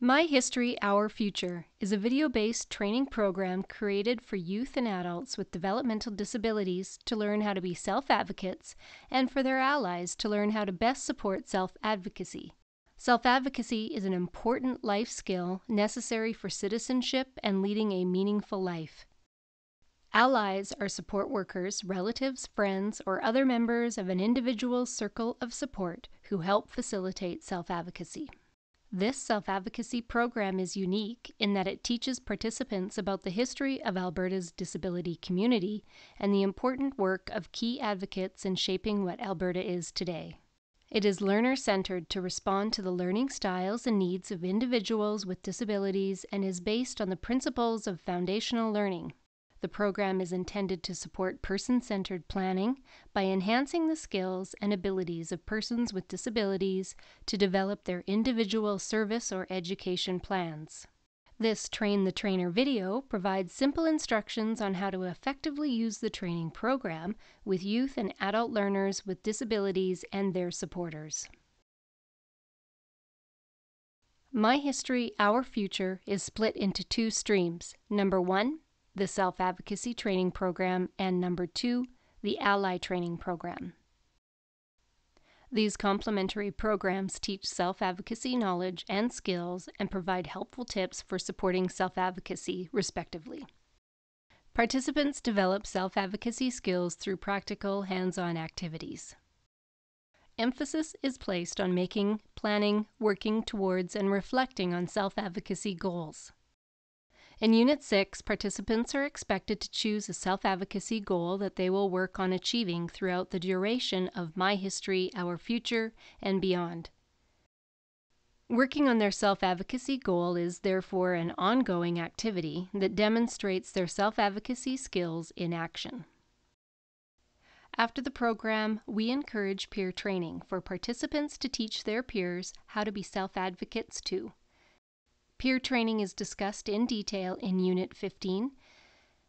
My History, Our Future is a video-based training program created for youth and adults with developmental disabilities to learn how to be self-advocates and for their allies to learn how to best support self-advocacy. Self-advocacy is an important life skill necessary for citizenship and leading a meaningful life. Allies are support workers, relatives, friends, or other members of an individual's circle of support who help facilitate self-advocacy. This self-advocacy program is unique in that it teaches participants about the history of Alberta's disability community and the important work of key advocates in shaping what Alberta is today. It is learner-centered to respond to the learning styles and needs of individuals with disabilities and is based on the principles of foundational learning. The program is intended to support person-centered planning by enhancing the skills and abilities of persons with disabilities to develop their individual service or education plans. This Train the Trainer video provides simple instructions on how to effectively use the training program with youth and adult learners with disabilities and their supporters. My History, Our Future is split into two streams. Number 1, the Self-Advocacy Training Program, and number 2, the Ally Training Program. These complementary programs teach self-advocacy knowledge and skills and provide helpful tips for supporting self-advocacy, respectively. Participants develop self-advocacy skills through practical, hands-on activities. Emphasis is placed on making, planning, working towards, and reflecting on self-advocacy goals. In Unit 6, participants are expected to choose a self-advocacy goal that they will work on achieving throughout the duration of My History, Our Future, and beyond. Working on their self-advocacy goal is therefore an ongoing activity that demonstrates their self-advocacy skills in action. After the program, we encourage peer training for participants to teach their peers how to be self-advocates too. Peer training is discussed in detail in Unit 15.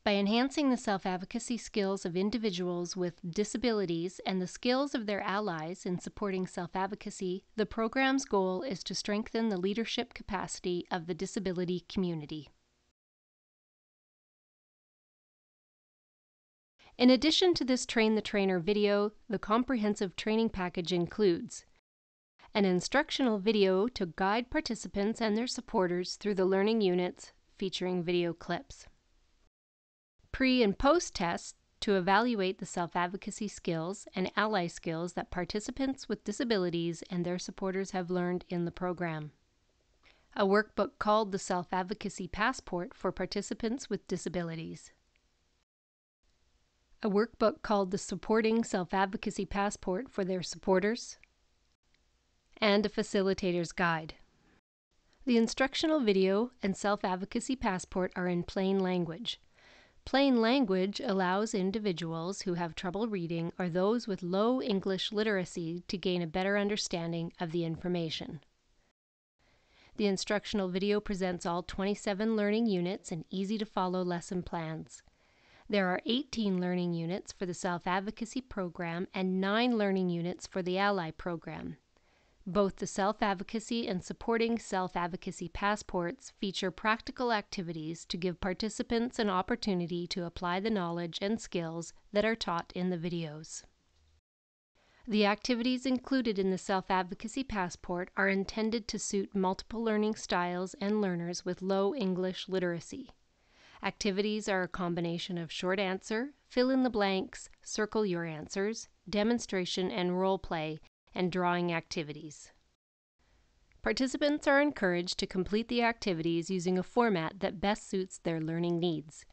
By enhancing the self-advocacy skills of individuals with disabilities and the skills of their allies in supporting self-advocacy, the program's goal is to strengthen the leadership capacity of the disability community. In addition to this Train the Trainer video, the comprehensive training package includes an instructional video to guide participants and their supporters through the learning units featuring video clips. Pre- and post-tests to evaluate the self-advocacy skills and ally skills that participants with disabilities and their supporters have learned in the program. A workbook called the Self-Advocacy Passport for participants with disabilities. A workbook called the Supporting Self-Advocacy Passport for their supporters. And a facilitator's guide. The instructional video and self-advocacy passport are in plain language. Plain language allows individuals who have trouble reading or those with low English literacy to gain a better understanding of the information. The instructional video presents all 27 learning units and easy-to-follow lesson plans. There are 18 learning units for the self-advocacy program and 9 learning units for the Ally program. Both the self-advocacy and supporting self-advocacy passports feature practical activities to give participants an opportunity to apply the knowledge and skills that are taught in the videos. The activities included in the self-advocacy passport are intended to suit multiple learning styles and learners with low English literacy. Activities are a combination of short answer, fill in the blanks, circle your answers, demonstration and role play, and drawing activities. Participants are encouraged to complete the activities using a format that best suits their learning needs.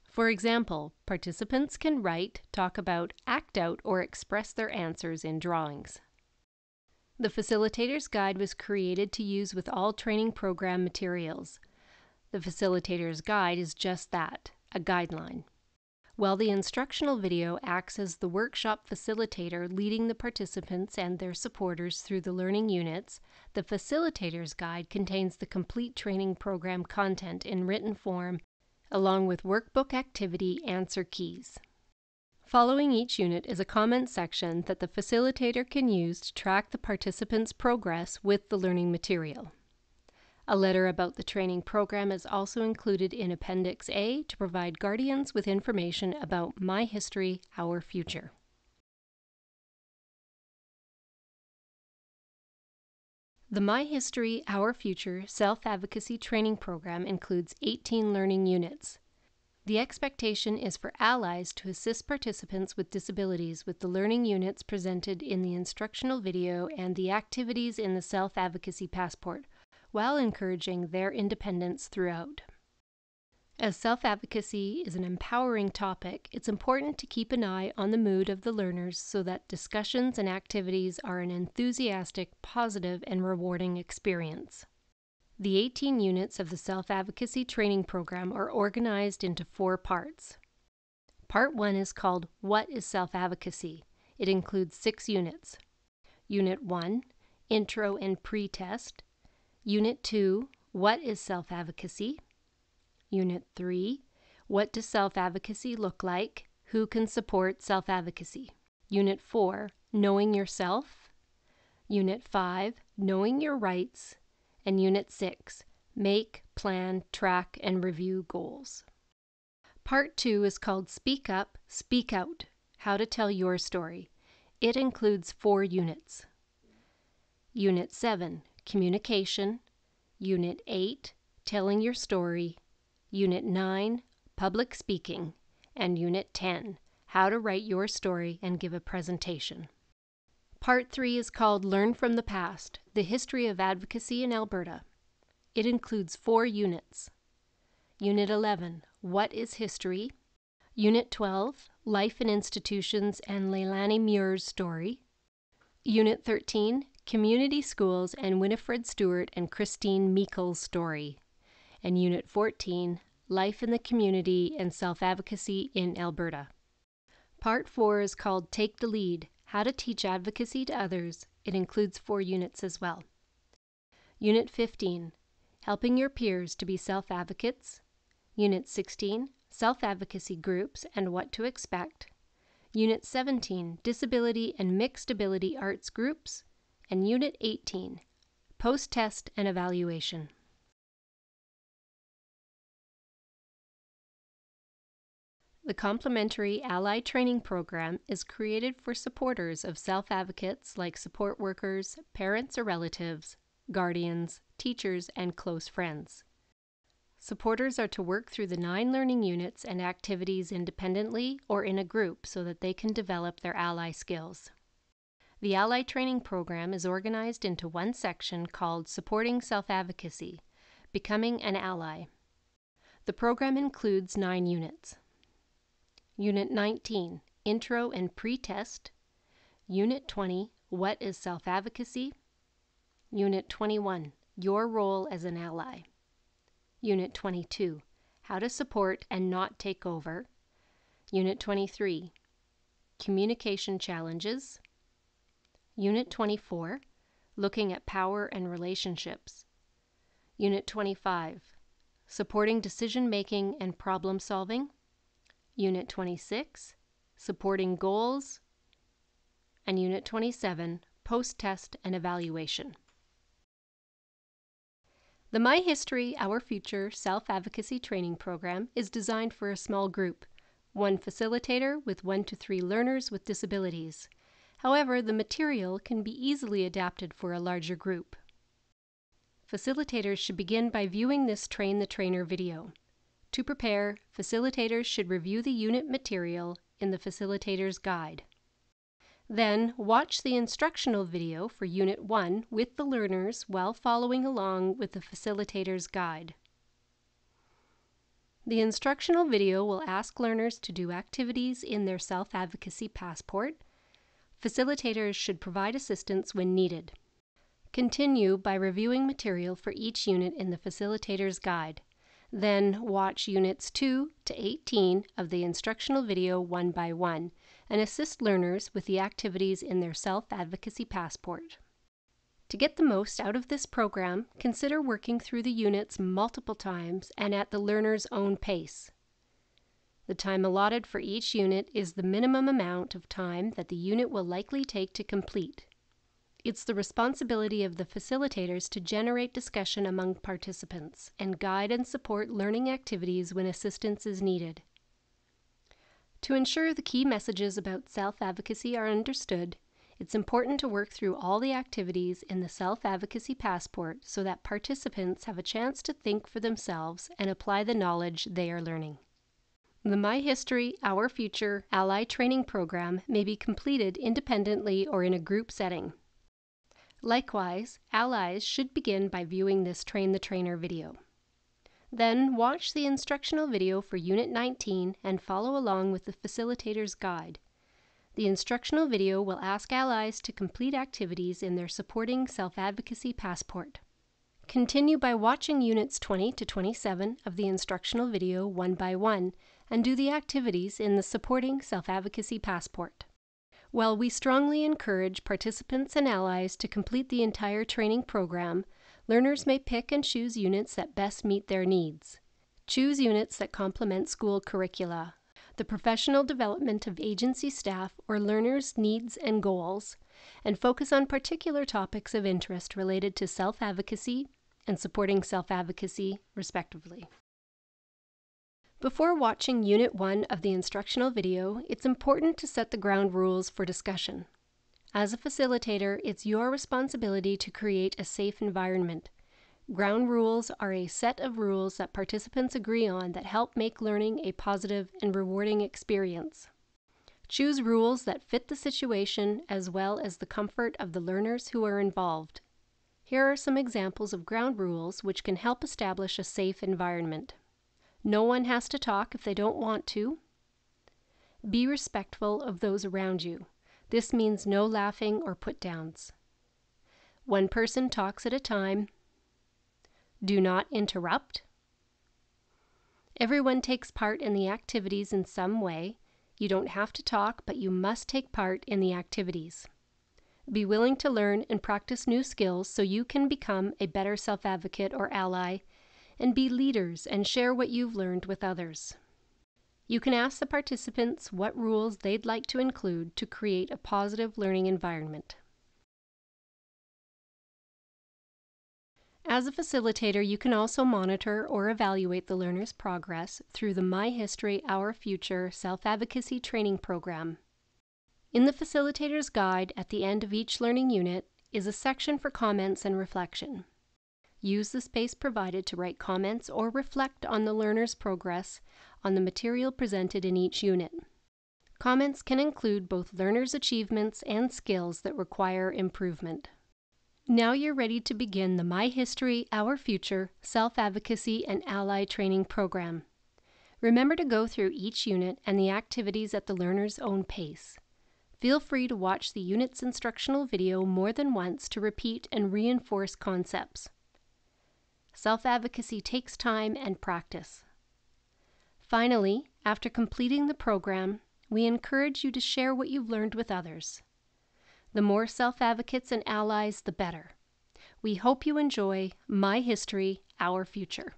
For example, participants can write, talk about, act out, or express their answers in drawings. The Facilitator's Guide was created to use with all training program materials. The Facilitator's Guide is just that, a guideline. While the instructional video acts as the workshop facilitator leading the participants and their supporters through the learning units, the Facilitator's Guide contains the complete training program content in written form, along with workbook activity answer keys. Following each unit is a comment section that the facilitator can use to track the participants' progress with the learning material. A letter about the training program is also included in Appendix A to provide guardians with information about My History, Our Future. The My History, Our Future Self-Advocacy Training Program includes 18 learning units. The expectation is for allies to assist participants with disabilities with the learning units presented in the instructional video and the activities in the Self-Advocacy Passport, while encouraging their independence throughout. As self-advocacy is an empowering topic, it's important to keep an eye on the mood of the learners so that discussions and activities are an enthusiastic, positive, and rewarding experience. The 18 units of the Self-Advocacy Training Program are organized into 4 parts. Part 1 is called What is Self-Advocacy? It includes 6 units. Unit 1, Intro and Pre-Test. Unit 2, What is Self-Advocacy? Unit 3, What does self-advocacy look like? Who can support self-advocacy? Unit 4, Knowing Yourself. Unit 5, Knowing Your Rights. And Unit 6, Make, Plan, Track, and Review Goals. Part 2 is called Speak Up, Speak Out, How to Tell Your Story. It includes 4 units. Unit 7, Communication. Unit 8, Telling Your Story. Unit 9, Public Speaking, and Unit 10, How to Write Your Story and Give a Presentation. Part 3 is called Learn from the Past, The History of Advocacy in Alberta. It includes 4 units. Unit 11, What is History? Unit 12, Life in Institutions and Leilani Muir's Story. Unit 13, Community Schools and Winifred Stewart and Christine Meikle's Story. And Unit 14, Life in the Community and Self-Advocacy in Alberta. Part 4 is called Take the Lead, How to Teach Advocacy to Others. It includes 4 units as well. Unit 15, Helping Your Peers to be Self-Advocates. Unit 16, Self-Advocacy Groups and What to Expect. Unit 17, Disability and Mixed Ability Arts Groups. And Unit 18, Post-Test and Evaluation. The Complementary Ally Training Program is created for supporters of self-advocates like support workers, parents or relatives, guardians, teachers, and close friends. Supporters are to work through the 9 learning units and activities independently or in a group so that they can develop their ally skills. The Ally Training Program is organized into one section called Supporting Self-Advocacy, Becoming an Ally. The program includes 9 units. Unit 19, Intro and Pre-Test. Unit 20, What is Self-Advocacy? Unit 21, Your Role as an Ally. Unit 22, How to Support and Not Take Over. Unit 23, Communication Challenges. Unit 24, Looking at Power and Relationships. Unit 25, Supporting Decision-Making and Problem-Solving. Unit 26, Supporting Goals, and Unit 27, Post-Test and Evaluation. The My History, Our Future Self-Advocacy Training Program is designed for a small group, 1 facilitator with 1 to 3 learners with disabilities. However, the material can be easily adapted for a larger group. Facilitators should begin by viewing this Train the Trainer video. To prepare, facilitators should review the unit material in the Facilitator's Guide. Then, watch the instructional video for Unit 1 with the learners while following along with the Facilitator's Guide. The instructional video will ask learners to do activities in their Self-Advocacy Passport. Facilitators should provide assistance when needed. Continue by reviewing material for each unit in the Facilitator's Guide. Then watch Units 2 to 18 of the instructional video one by one and assist learners with the activities in their Self-Advocacy Passport. To get the most out of this program, consider working through the units multiple times and at the learner's own pace. The time allotted for each unit is the minimum amount of time that the unit will likely take to complete. It's the responsibility of the facilitators to generate discussion among participants and guide and support learning activities when assistance is needed. To ensure the key messages about self-advocacy are understood, it's important to work through all the activities in the Self-Advocacy Passport so that participants have a chance to think for themselves and apply the knowledge they are learning. The My History, Our Future Ally Training Program may be completed independently or in a group setting. Likewise, allies should begin by viewing this Train the Trainer video. Then watch the instructional video for Unit 19 and follow along with the facilitator's guide. The instructional video will ask allies to complete activities in their supporting self-advocacy passport. Continue by watching Units 20 to 27 of the instructional video one by one and do the activities in the supporting self-advocacy passport. While we strongly encourage participants and allies to complete the entire training program, learners may pick and choose units that best meet their needs. Choose units that complement school curricula, the professional development of agency staff or learners' needs and goals, and focus on particular topics of interest related to self-advocacy and supporting self-advocacy, respectively. Before watching Unit 1 of the instructional video, it's important to set the ground rules for discussion. As a facilitator, it's your responsibility to create a safe environment. Ground rules are a set of rules that participants agree on that help make learning a positive and rewarding experience. Choose rules that fit the situation as well as the comfort of the learners who are involved. Here are some examples of ground rules which can help establish a safe environment. No one has to talk if they don't want to. Be respectful of those around you. This means no laughing or put-downs. One person talks at a time. Do not interrupt. Everyone takes part in the activities in some way. You don't have to talk, but you must take part in the activities. Be willing to learn and practice new skills so you can become a better self-advocate or ally, and be leaders and share what you've learned with others. You can ask the participants what rules they'd like to include to create a positive learning environment. As a facilitator, you can also monitor or evaluate the learner's progress through the My History, Our Future Self-Advocacy Training Program. In the Facilitator's Guide at the end of each learning unit is a section for comments and reflection. Use the space provided to write comments or reflect on the learner's progress on the material presented in each unit. Comments can include both learners' achievements and skills that require improvement. Now you're ready to begin the My History, Our Future Self-Advocacy and Ally Training Program. Remember to go through each unit and the activities at the learner's own pace. Feel free to watch the unit's instructional video more than once to repeat and reinforce concepts. Self-advocacy takes time and practice. Finally, after completing the program, we encourage you to share what you've learned with others. The more self-advocates and allies, the better. We hope you enjoy My History, Our Future.